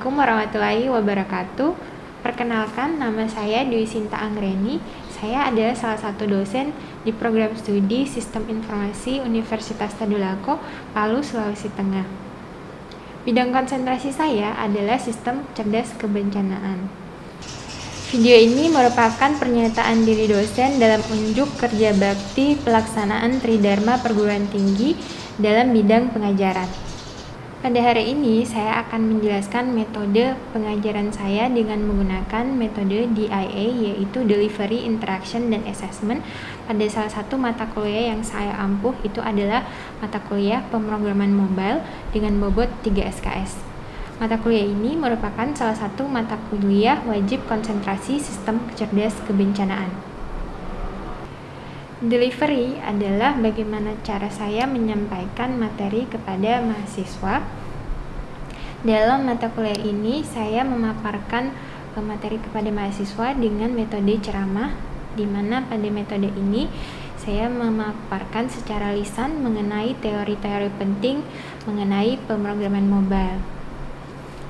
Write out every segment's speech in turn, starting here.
Assalamualaikum warahmatullahi wabarakatuh. Perkenalkan, nama saya Dwi Sinta Anggreni. Saya adalah salah satu dosen di program studi Sistem Informasi Universitas Tadulako, Palu, Sulawesi Tengah. Bidang konsentrasi saya adalah Sistem Cerdas Kebencanaan. Video ini merupakan pernyataan diri dosen dalam unjuk kerja bakti pelaksanaan Tridharma Perguruan Tinggi dalam bidang pengajaran. Pada hari ini, saya akan menjelaskan metode pengajaran saya dengan menggunakan metode DIA, yaitu Delivery, Interaction, dan Assessment. Pada salah satu mata kuliah yang saya ampuh itu adalah mata kuliah pemrograman mobile dengan bobot 3 SKS. Mata kuliah ini merupakan salah satu mata kuliah wajib konsentrasi sistem cerdas kebencanaan. Delivery adalah bagaimana cara saya menyampaikan materi kepada mahasiswa. Dalam mata kuliah ini, saya memaparkan materi kepada mahasiswa dengan metode ceramah, di mana pada metode ini saya memaparkan secara lisan mengenai teori-teori penting mengenai pemrograman mobile.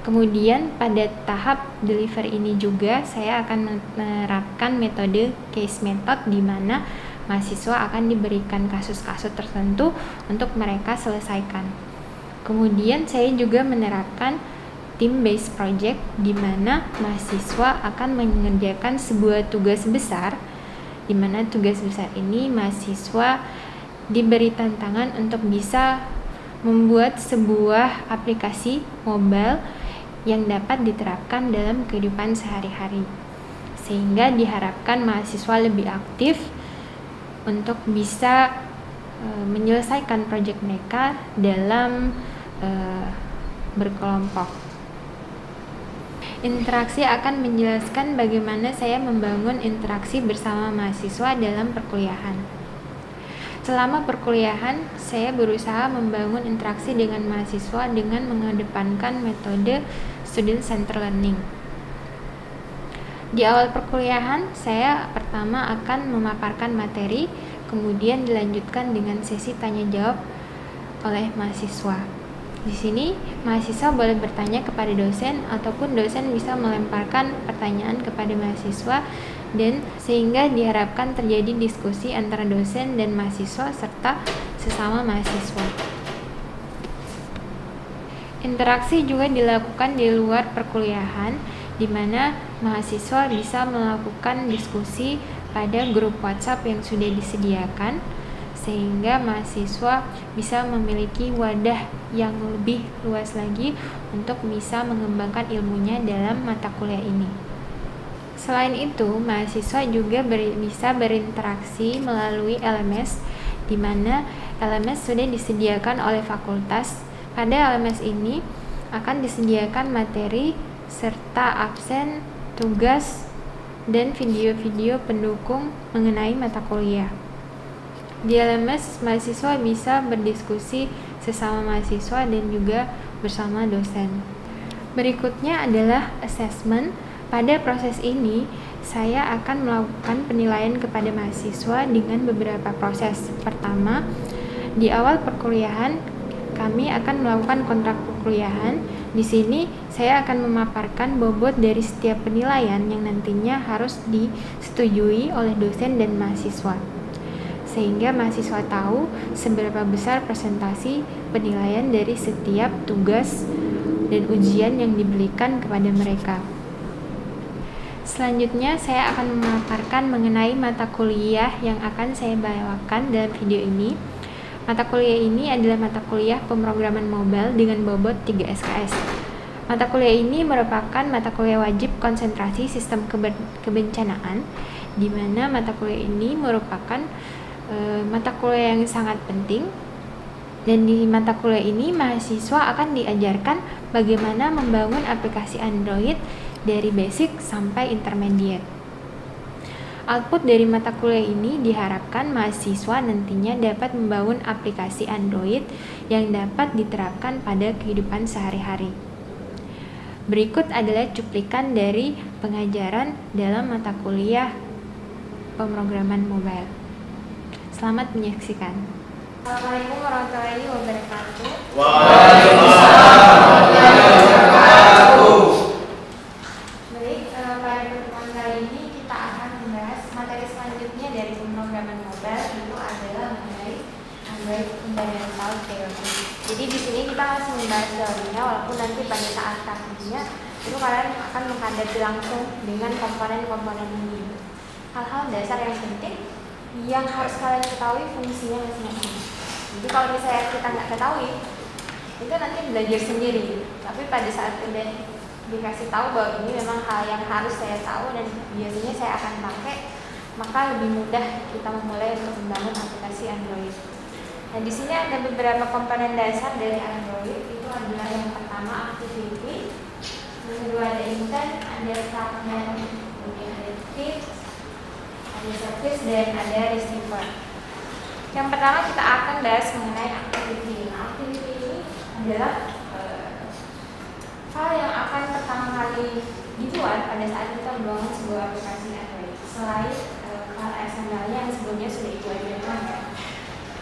Kemudian pada tahap delivery ini juga saya akan menerapkan metode case method, di mana mahasiswa akan diberikan kasus-kasus tertentu untuk mereka selesaikan. Kemudian saya juga menerapkan team-based project, di mana mahasiswa akan mengerjakan sebuah tugas besar, di mana tugas besar ini mahasiswa diberi tantangan untuk bisa membuat sebuah aplikasi mobile yang dapat diterapkan dalam kehidupan sehari-hari, sehingga diharapkan mahasiswa lebih aktif untuk bisa menyelesaikan proyek mereka dalam berkelompok. Interaksi akan menjelaskan bagaimana saya membangun interaksi bersama mahasiswa dalam perkuliahan. Selama perkuliahan, saya berusaha membangun interaksi dengan mahasiswa dengan mengedepankan metode student center learning. Di awal perkuliahan, saya pertama akan memaparkan materi, kemudian dilanjutkan dengan sesi tanya jawab oleh mahasiswa. Di sini, mahasiswa boleh bertanya kepada dosen, ataupun dosen bisa melemparkan pertanyaan kepada mahasiswa, dan sehingga diharapkan terjadi diskusi antara dosen dan mahasiswa serta sesama mahasiswa. Interaksi juga dilakukan di luar perkuliahan, di mana mahasiswa bisa melakukan diskusi pada grup WhatsApp yang sudah disediakan, sehingga mahasiswa bisa memiliki wadah yang lebih luas lagi untuk bisa mengembangkan ilmunya dalam mata kuliah ini. Selain itu, mahasiswa juga bisa berinteraksi melalui LMS, di mana LMS sudah disediakan oleh fakultas. Pada LMS ini akan disediakan materi serta absen, tugas, dan video-video pendukung mengenai mata kuliah. Di LMS, mahasiswa bisa berdiskusi sesama mahasiswa dan juga bersama dosen. Berikutnya adalah assessment. Pada proses ini, saya akan melakukan penilaian kepada mahasiswa dengan beberapa proses. Pertama, di awal perkuliahan, kami akan melakukan kontrak perkuliahan. Di sini saya akan memaparkan bobot dari setiap penilaian yang nantinya harus disetujui oleh dosen dan mahasiswa, sehingga mahasiswa tahu seberapa besar presentasi penilaian dari setiap tugas dan ujian yang diberikan kepada mereka. Selanjutnya, saya akan memaparkan mengenai mata kuliah yang akan saya bawakan dalam video ini. Mata kuliah ini adalah mata kuliah pemrograman mobile dengan bobot 3 SKS. Mata kuliah ini merupakan mata kuliah wajib konsentrasi sistem kebencanaan, di mana mata kuliah ini merupakan mata kuliah yang sangat penting. Dan di mata kuliah ini, mahasiswa akan diajarkan bagaimana membangun aplikasi Android dari basic sampai intermediate. Output dari mata kuliah ini diharapkan mahasiswa nantinya dapat membangun aplikasi Android yang dapat diterapkan pada kehidupan sehari-hari. Berikut adalah cuplikan dari pengajaran dalam mata kuliah pemrograman mobile. Selamat menyaksikan. Assalamualaikum warahmatullahi wabarakatuh. Waalaikumsalam warahmatullahi wabarakatuh. Jadi di sini kita masih membahas teorinya, walaupun nanti pada saat praktiknya itu kalian akan menghadapi langsung dengan komponen-komponen ini. Hal-hal dasar yang penting yang harus kalian ketahui fungsinya masing-masing. Jadi kalau misalnya kita nggak ketahui, itu nanti belajar sendiri. Tapi pada saat udah dikasih tahu bahwa ini memang hal yang harus saya tahu dan biasanya saya akan pakai, maka lebih mudah kita memulai untuk membangun aplikasi Android. Nah, di sini ada beberapa komponen dasar dari Android. Itu adalah yang pertama activity, yang kedua ada intent, ada fragment, kemudian ada feed, ada service, dan ada receiver. Yang pertama kita akan bahas mengenai activity. Activity ini adalah hal yang akan pertama kali dibuat pada saat kita membangun sebuah aplikasi Android. Selain XML-nya yang sebelumnya sudah diajarkan ya.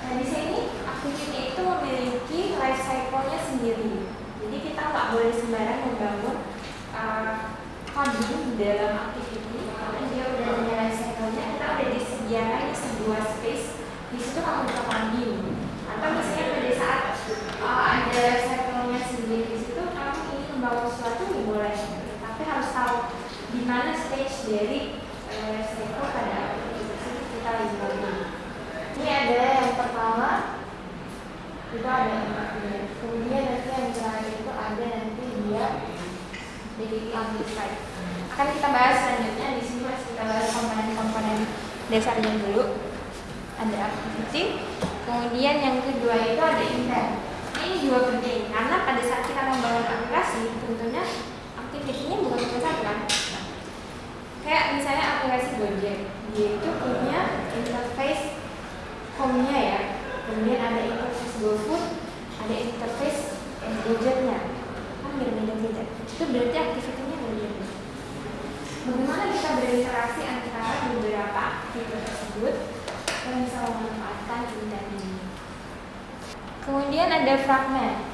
Nah, di sini activity itu memiliki life cycle-nya sendiri. Jadi kita nggak boleh sembarang membangun coding di dalam activity karena dia udah punya life cycle-nya. Kita udah disediakan di sebuah space, di situ kamu bisa coding. Atau misalnya pada saat ada life cycle-nya sendiri di situ, kamu ingin membangun sesuatu ya boleh. Tapi harus tahu di mana stage dari life cycle pada aplikasi kita lagi bangun. Ini adalah yang pertama, itu ada yang kemudian nanti yang terakhir itu ada nanti dia jadi amplified. Akan kita bahas selanjutnya di sini masih kita bahas komponen-komponen dasarnya dulu. Ada activity, kemudian yang kedua itu ada intent. Ini juga penting karena pada saat kita membangun aplikasi, tentunya activity-nya bukan cuma satu kan. Kayak misalnya aplikasi Gojek, dia itu punya interface home-nya ya, kemudian ada interface GoFood, ada interface Gojek-nya, kan beda-beda. Itu berarti aktivitasnya beda-beda. Bagaimana kita berinteraksi antara beberapa aktivitas tersebut yang bisa memanfaatkan intent ini. Kemudian ada fragment.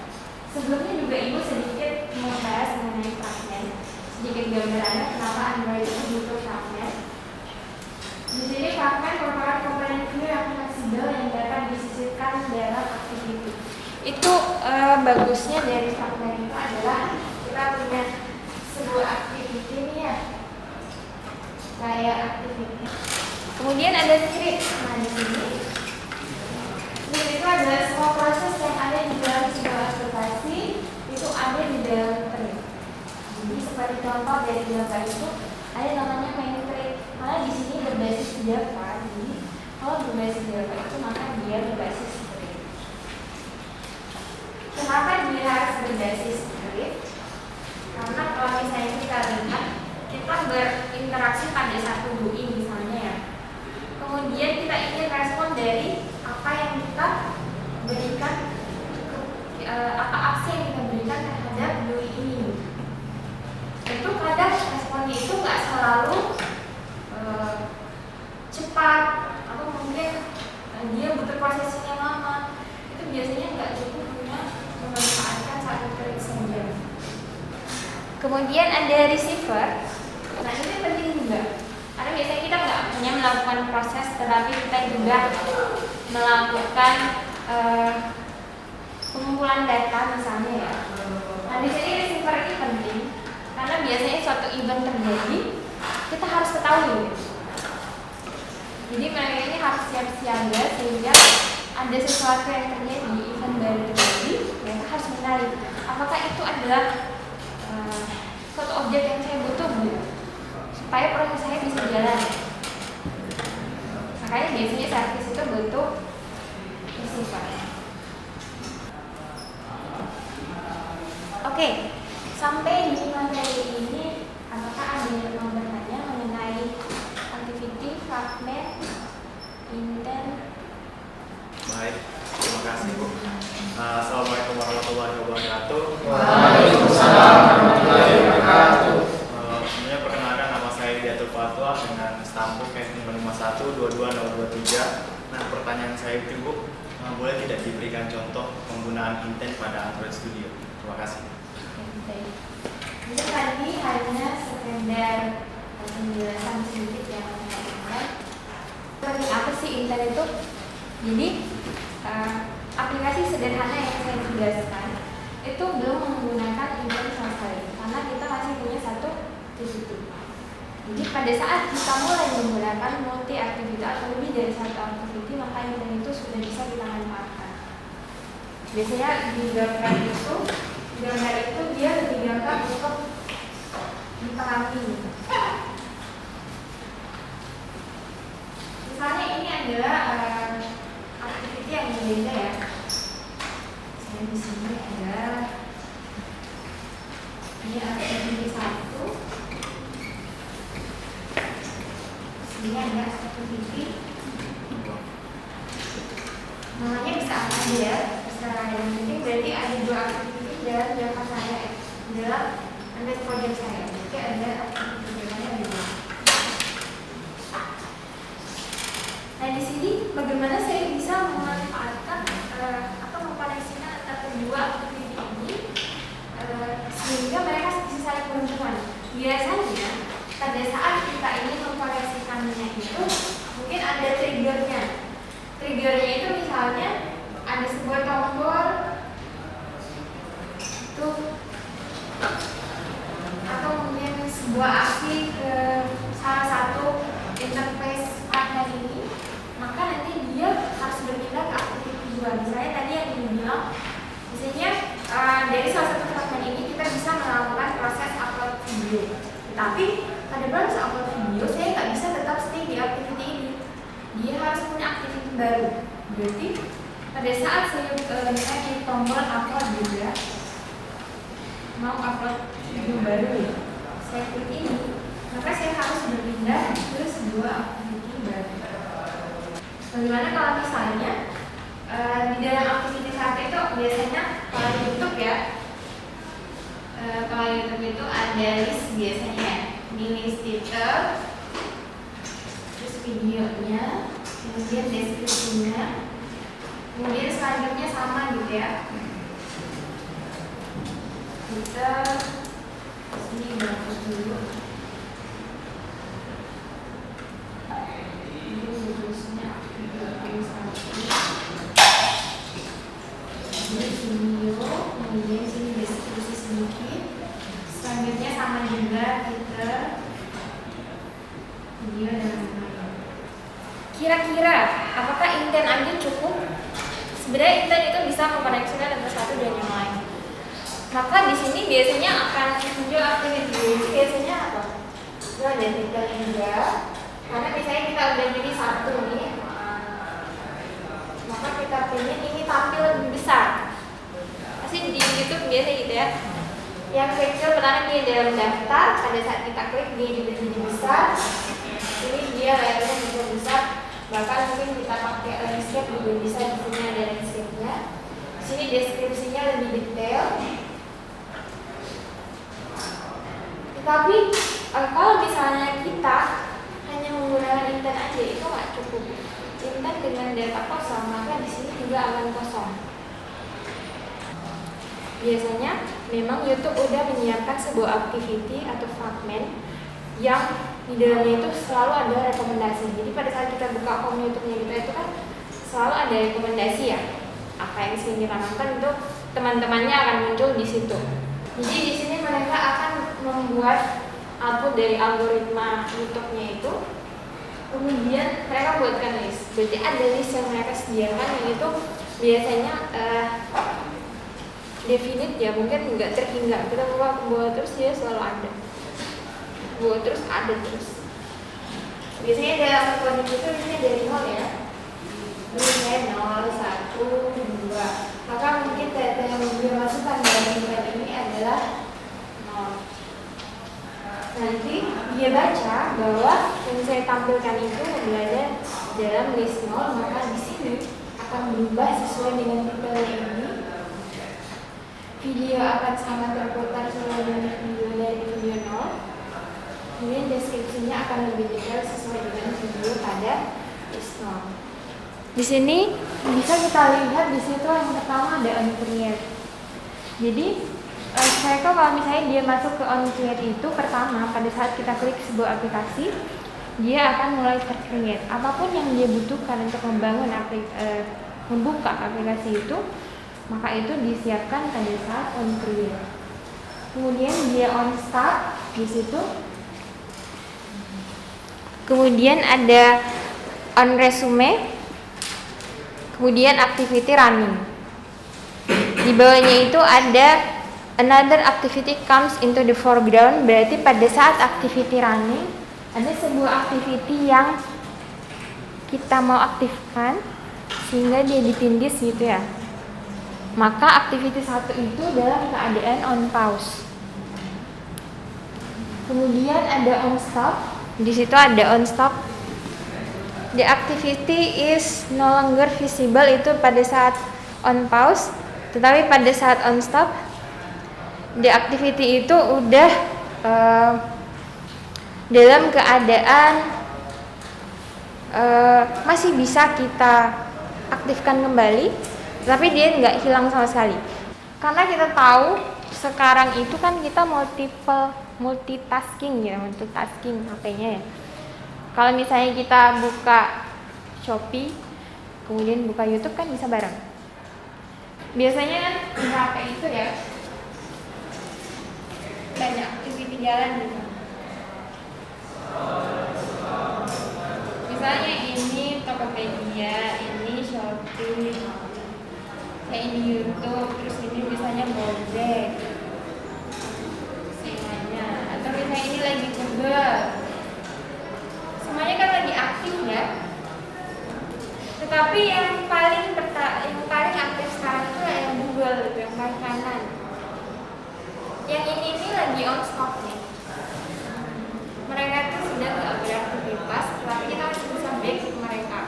Sebelumnya juga Ibu sedikit membahas mengenai fragment. Sedikit gambarannya kenapa Android itu butuh fragment. Di sini fragment merupakan komponen view yang fleksibel yang dapat disisipkan dalam activity. Itu bagusnya dari fragment itu adalah kita punya sebuah activity nih ya, kayak activity. Kemudian ada script. Nah di sini script itu adalah semua proses yang ada di dalam sebuah aplikasi itu ada di dalam script. Jadi seperti contoh dari gambar itu ada namanya main thread. Karena di sini berbasis Java, jadi kalau berbasis Java itu maka dia berbasis script. Kenapa dia harus berbasis script? Karena kalau misalnya kita lihat, kita berinteraksi pada satu GUI misalnya ya. Kemudian kita ingin respon dari apa yang kita berikan, apa aksi yang kita berikan terhadap GUI ini. Itu kadang responnya itu nggak selalu cepat atau mungkin dia butuh proses yang lama. Itu biasanya nggak cukup punya memanfaatkan satu klik saja. Kemudian ada receiver. Nah ini penting juga karena biasanya kita nggak hanya melakukan proses, tetapi kita juga melakukan pengumpulan data misalnya ya. Nah di sini receiver ini penting karena biasanya suatu event terjadi, kita harus ketahui. Jadi mereka ini harus siap siaga sehingga ada sesuatu yang terjadi, event baru terjadi, mereka harus mengenali apakah itu adalah suatu objek yang saya butuh gitu, supaya proses saya bisa jalan. Makanya biasanya service itu butuh receiver. Oke, sampai di materi ini apakah ada yang mau bertanya mengenai activity, fragment, intent? Baik, terima kasih Bu. Assalamualaikum warahmatullahi wabarakatuh. Waalaikumsalam warahmatullahi wabarakatuh. Sebenarnya perkenalkan, nama saya Diatul Fatwa dengan stamp case nomor 5122023. Nah, pertanyaan saya itu Bu, boleh tidak diberikan contoh penggunaan intent pada Android Studio? Terima kasih. Jadi tadi hanya sekedar penjelasan sedikit yang saya apa sih intent itu? Jadi aplikasi sederhana yang saya jelaskan itu belum menggunakan intent sama sekali karena kita masih punya satu activity. Jadi pada saat kita mulai menggunakan multi activity atau lebih dari satu activity, maka intent itu sudah bisa kita manfaatkan. Biasanya di gambar itu dia lebih gampang untuk dipahami. Misalnya ini adalah activity yang berbeda ya. Saya di sini ada ini activity 1. Sini ada activity. Namanya bisa apa aja ya? Bisa yang penting berarti ada 2 activity dalam Java saya dalam project saya. Jadi ada activity yang ada. Nah di sini bagaimana saya bisa memanfaatkan atau mengkoneksikan antara kedua activity ini sehingga mereka bisa saling berhubungan. Biasanya pada saat kita ingin mengkoneksikannya itu mungkin ada triggernya. Triggernya itu misalnya ada sebuah tombol itu atau mungkin sebuah aksi ke salah satu interface partner ini, maka nanti dia harus berpindah ke aktivitas 2. Misalnya tadi yang dibilang, misalnya dari salah satu fragmen ini kita bisa melakukan proses upload video. Tapi pada proses upload video saya nggak bisa tetap stay di activity ini. Dia harus punya activity baru. Berarti pada saat saya misalnya di tombol upload juga mau upload video baru ya, saya klik ini, maka saya harus berpindah ke sebuah activity baru. Bagaimana kalau misalnya di dalam aktivitas satu itu biasanya kalau di YouTube ya, kalau YouTube itu ada list biasanya, di list title, terus videonya, kemudian deskripsinya, kemudian selanjutnya sama gitu ya. Kita sini bagus dulu. Kemudian sini deskripsi sedikit. Selanjutnya sama juga kita video dan lain-lain. Kira-kira apakah intent aja cukup? Sebenarnya intent itu bisa mengkoneksikan antara satu dan yang lain. Maka di sini biasanya akan muncul aktiviti. Biasanya apa? Itu ada titel juga. Karena misalnya kita udah pilih satu nih, maka kita pilih ini tampil lebih besar. Pasti di YouTube biasa gitu ya. Yang kecil pertama dia dalam daftar, pada saat kita klik dia juga jadi besar. Ini dia layarnya juga besar. Bahkan mungkin kita pakai landscape juga bisa, di sini ada landscape-nya. Di sini deskripsinya lebih detail. Tapi kalau misalnya kita hanya menggunakan intent aja itu nggak cukup. Intent dengan data kosong, maka di sini juga akan kosong. Biasanya memang YouTube udah menyiapkan sebuah activity atau fragment yang di dalamnya itu selalu ada rekomendasi. Jadi pada saat kita buka home YouTube-nya kita itu kan selalu ada rekomendasi ya. Apa yang sering kita nonton itu teman-temannya akan muncul di situ. Jadi di sini mereka akan membuat output dari algoritma YouTube-nya itu. Kemudian mereka buatkan list. Berarti ada list yang mereka sediakan yang itu biasanya definite ya, mungkin nggak terhingga. Kita buat terus dia selalu ada. Buat terus ada terus. Biasanya dalam kode itu ini dari 0 ya. Ini 0, 1, 2. Maka mungkin data yang dia masukkan dalam intent ini adalah 0. Nanti dia baca bahwa yang saya tampilkan itu berada dalam list 0, maka di sini akan berubah sesuai dengan titelnya ini. Video akan sama terputar sesuai dengan video dari video 0. Kemudian deskripsinya akan lebih detail sesuai dengan video pada list 0. Di sini bisa kita lihat di situ yang pertama ada on create. Jadi saya tahu kalau misalnya dia masuk ke on create itu pertama pada saat kita klik sebuah aplikasi, dia akan mulai tercreate. Apapun yang dia butuhkan untuk membangun membuka aplikasi itu, maka itu disiapkan pada saat on create. Kemudian dia on start di situ. Kemudian ada on resume. Kemudian activity running. Di bawahnya itu ada another activity comes into the foreground. Berarti pada saat activity running ada sebuah activity yang kita mau aktifkan sehingga dia ditindis gitu ya. Maka activity 1 itu dalam keadaan on pause. Kemudian ada on stop. Di situ ada on stop. The activity is no longer visible itu pada saat on pause, tetapi pada saat on stop the activity itu udah dalam keadaan masih bisa kita aktifkan kembali, tapi dia nggak hilang sama sekali. Karena kita tahu sekarang itu kan kita multitasking HP-nya ya. Kalau misalnya kita buka Shopee, kemudian buka YouTube kan bisa bareng. Biasanya kan di HP itu ya banyak aktiviti jalan gitu. Misalnya ini Tokopedia, ini Shopee, kayak ini YouTube, terus ini misalnya Gojek, semuanya. Atau misalnya ini lagi Google, semuanya kan lagi aktif ya. Tetapi yang paling aktif sekarang itu yang Google, itu yang paling kanan. Yang ini lagi on stop nih. Mereka itu sudah nggak beraktivitas, tetapi kita masih bisa back ke mereka.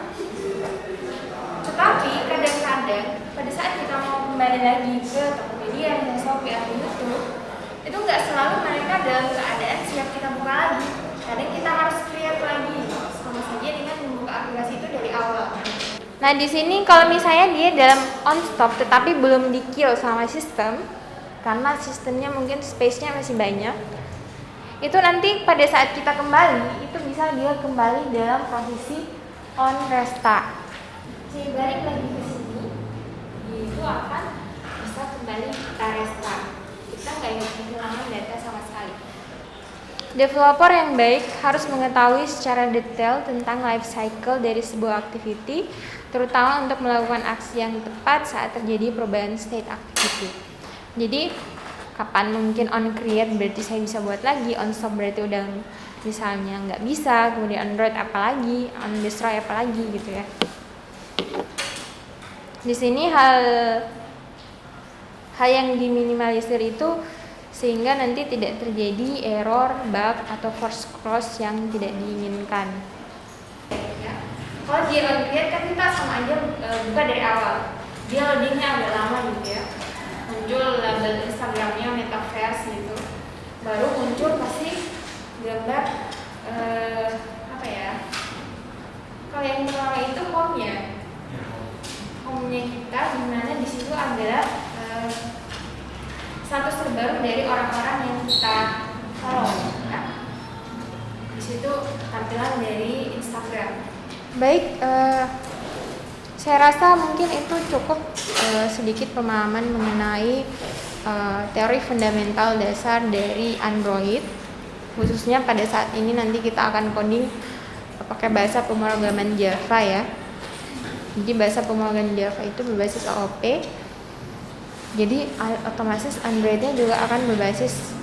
Tetapi kadang-kadang pada saat kita mau kembali lagi ke Tokopedia, Shopee atau YouTube, itu nggak selalu mereka dalam keadaan siap kita buka lagi. Kadang kita harus create lagi, sama saja dengan membuka aplikasi itu dari awal. Nah di sini kalau misalnya dia dalam on stop tetapi belum di kill sama sistem, karena sistemnya mungkin space-nya masih banyak, itu nanti pada saat kita kembali itu bisa dia kembali dalam posisi on restart. Saya balik lagi ke sini, itu akan bisa kembali kita restart. Kita nggak kehilangan data sama sekali. Developer yang baik harus mengetahui secara detail tentang life cycle dari sebuah activity, terutama untuk melakukan aksi yang tepat saat terjadi perubahan state activity. Jadi kapan mungkin on create berarti saya bisa buat lagi, on stop berarti udah misalnya nggak bisa, kemudian on write apalagi, on destroy apalagi gitu ya. Di sini hal yang diminimalisir itu sehingga nanti tidak terjadi error, bug atau force close yang tidak diinginkan. Ya. Kalau dia on create kan kita sama aja buka dari awal. Dia loadingnya agak lama gitu ya. Muncul label Instagramnya metaverse gitu, baru muncul pasti gambar apa ya? Kalau yang pertama itu home-nya kita, dimana di situ adalah status terbaru dari orang-orang yang kita follow. Ya. Di situ tampilan dari Instagram. Baik. Saya rasa mungkin itu cukup sedikit pemahaman mengenai teori fundamental dasar dari Android, khususnya pada saat ini nanti kita akan coding pakai bahasa pemrograman Java ya. Jadi bahasa pemrograman Java itu berbasis OOP, jadi otomatis Androidnya juga akan berbasis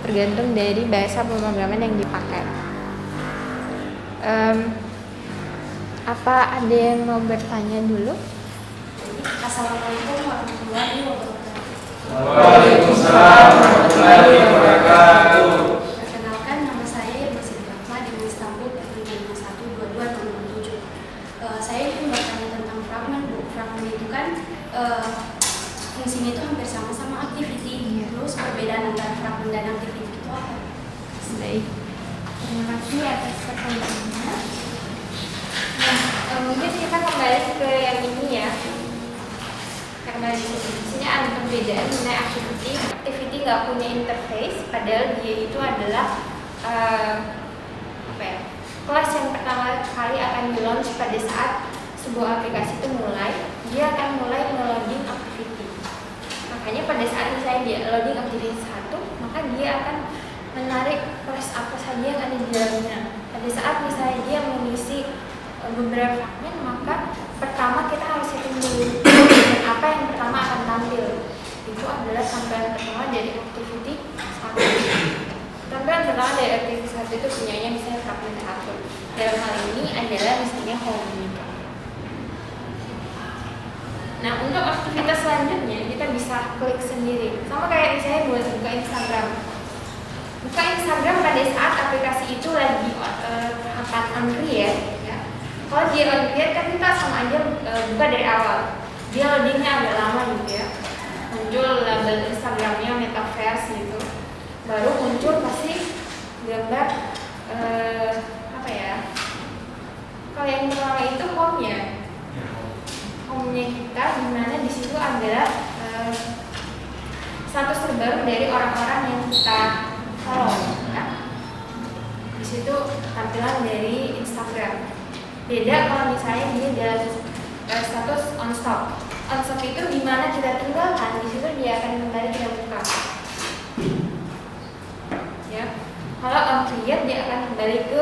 tergantung dari bahasa pemrograman yang dipakai. Apa ada yang mau bertanya dulu? Assalamualaikum warahmatullahi wabarakatuh. Waalaikumsalam warahmatullahi wabarakatuh. Perkenalkan, nama saya Masih Rahma di Istanbul P512267. Saya ingin bertanya tentang fragment. Fragment itu kan fungsinya itu hampir sama activity. Terus perbedaan antara fragment dan activity itu apa? Baik. Terima kasih atas pertanyaannya. Nah, mungkin kita kembali ke yang ini ya. Karena di sini ada perbedaan mengenai activity. Activity nggak punya interface, padahal dia itu adalah kelas yang pertama kali akan di launch pada saat sebuah aplikasi itu mulai, dia akan mulai meloading activity. Makanya pada saat misalnya dia loading activity 1, maka dia akan menarik proses apa saja yang ada di dalamnya. Pada saat misalnya dia mengisi beberapa fragmen, maka pertama kita harus setting dulu dan apa yang pertama akan tampil. Itu adalah tampilan pertama dari activity 1. Tampilan pertama dari activity 1 itu punyanya misalnya fragmen 1. Dalam hal ini adalah misalnya home. Nah, untuk aktivitas selanjutnya kita bisa klik sendiri. Sama kayak misalnya buat buka Instagram. Buka Instagram pada saat aplikasi itu lagi akan on-create ya. Kalau dia on-create kan kita sama aja buka dari awal. Dia loadingnya agak lama gitu ya. Muncul label Instagramnya metaverse gitu. Baru muncul pasti gambar apa ya? Kalau yang pertama itu home-nya. Home-nya kita dimana di situ adalah status terbaru dari orang-orang yang kita follow ya. Di situ tampilan dari Instagram. Beda kalau misalnya dia dalam status on stop. On stop itu dimana kita tinggalkan, di situ dia akan kembali kita buka. Ya. Kalau on create dia akan kembali ke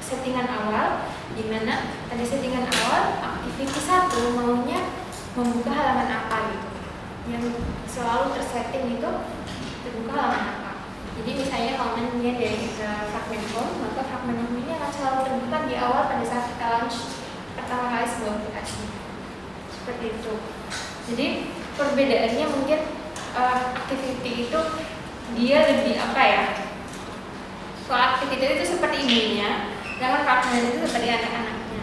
settingan awal, dimana pada settingan awal activity 1 maunya membuka halaman apa gitu. Yang selalu tersetting itu terbuka halaman apa. Jadi misalnya kalau dia dari fragment home, maka fragment home ini akan selalu terbuka di awal pada saat kita launch pertama kali sebuah aplikasi. Seperti itu. Jadi perbedaannya mungkin activity itu dia lebih apa ya? Soal activity itu seperti ibunya, sedangkan fragment itu seperti anak-anaknya.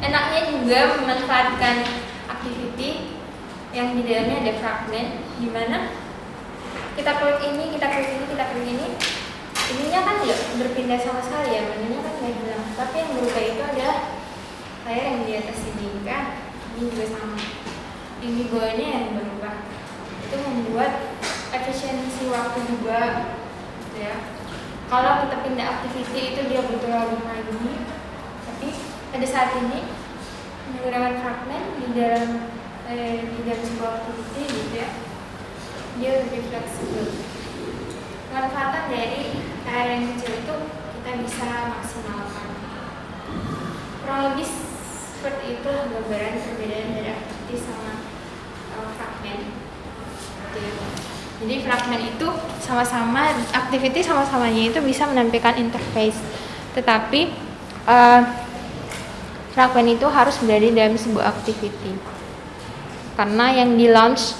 Enaknya juga memanfaatkan activity yang di dalamnya ada fragment, di mana kita klik ini, kita klik ini, kita klik ini. Ininya kan nggak berpindah sama sekali ya, menunya kan nggak hilang. Tapi yang berubah itu adalah layar yang di atas ini kan, ini juga sama. Yang di bawahnya yang berubah. Itu membuat efisiensi waktu juga, ya. Kalau kita pindah activity itu dia butuh loading lagi. Tapi pada saat ini menggunakan fragment di dalam sebuah activity gitu ya, dia lebih fleksibel. Manfaatan dari layar yang kecil itu kita bisa maksimalkan. Kurang lebih seperti itu gambaran perbedaan dari activity sama fragment. Jadi fragment itu sama-sama activity sama-samanya itu bisa menampilkan interface, tetapi fragment itu harus berada dalam sebuah activity. Karena yang di launch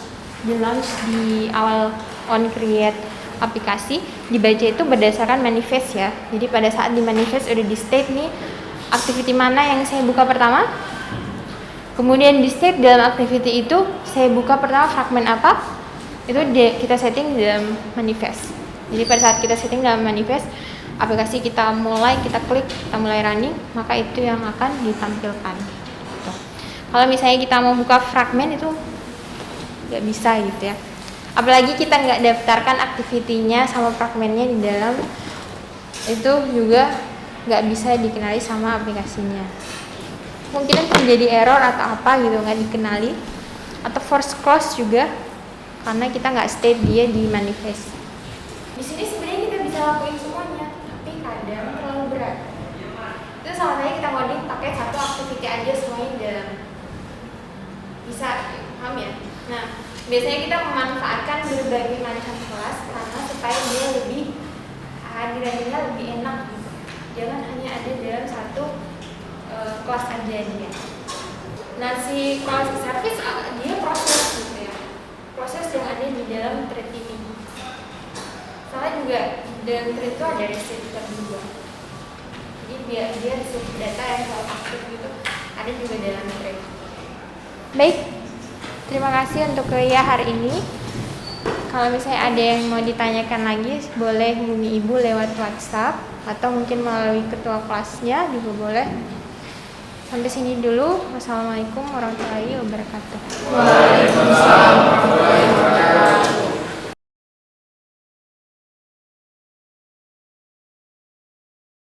di awal on create aplikasi dibaca itu berdasarkan manifest ya. Jadi pada saat di manifest udah di state nih activity mana yang saya buka pertama, kemudian di state dalam activity itu saya buka pertama fragment apa, itu kita setting dalam manifest. Jadi pada saat kita setting dalam manifest, aplikasi kita klik, kita mulai running, maka itu yang akan ditampilkan. Gitu. Kalau misalnya kita mau buka fragment itu nggak bisa gitu ya. Apalagi kita nggak daftarkan aktivitinya sama fragmentnya di dalam, itu juga nggak bisa dikenali sama aplikasinya. Mungkin terjadi error atau apa gitu, nggak dikenali, atau force close juga karena kita nggak state dia di manifest. Di sini sebenarnya kita bisa lakuin semuanya, tapi kadang terlalu berat. Itu sama saya kita coding pakai satu activity aja semuanya di dalam. Bisa, paham ya? Nah, biasanya kita memanfaatkan berbagai macam kelas karena supaya dia lebih hadirannya lebih enak gitu. Jangan hanya ada dalam satu kelas aja dia. Nah, si kelas service dia proses gitu ya. Proses yang ada di dalam thread ini. Soalnya juga dalam thread itu ada receiver juga. Jadi biar dia receive data yang selalu aktif gitu, ada juga dalam thread. Baik, terima kasih untuk kuliah hari ini. Kalau misalnya ada yang mau ditanyakan lagi, boleh hubungi Ibu lewat WhatsApp atau mungkin melalui ketua kelasnya juga boleh. Sampai sini dulu. Wassalamualaikum warahmatullahi wabarakatuh. Waalaikumsalam warahmatullahi wabarakatuh.